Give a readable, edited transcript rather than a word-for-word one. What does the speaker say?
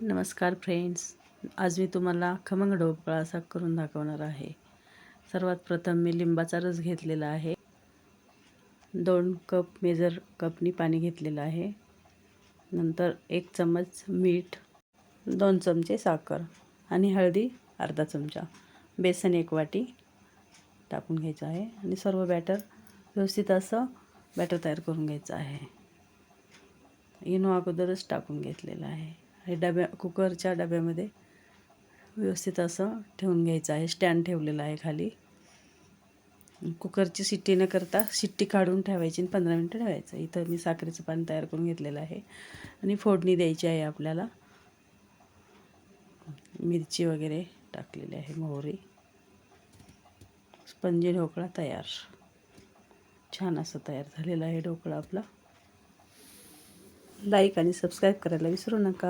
नमस्कार फ्रेंड्स, आज मी तुम्हाला खमंग ढोकळा असा करून दाखवणार आहे। सर्वात प्रथम मी लिंबाचा रस घेतलेला आहे। 2 कप मेजर कपनी पाणी घेतलेलं आहे। नंतर 1 चम्मच मीठ, 2 चमचे साखर आणि हळदी अर्धा चमचा, बेसन 1 वाटी टाकून घ्यायचं आहे आणि सर्व बॅटर व्यवस्थित असं बॅटर तयार करून घ्यायचं आहे। इनो अगोदरच टाकून घेतलेला आहे। हे कुकरच्या डब्यामध्ये व्यवस्थित असं ठेवून घ्यायचं आहे। स्टँड ठेवलेला आहे खाली। कुकरची शिट्टी न करता शिट्टी काढून ठेवायची आणि 15 मिनिटं ठेवायचं। इथं मी साखरेचं पाणी तयार करून घेतलेलं आहे आणि फोडणी द्यायची आहे आपल्याला। मिरची वगैरे टाकलेली आहे, मोहरी। स्पंजी ढोकळा तयार। छान असं तयार झालेला आहे ढोकळा आपला। लाईक आणि सबस्क्राईब करायला विसरू नका।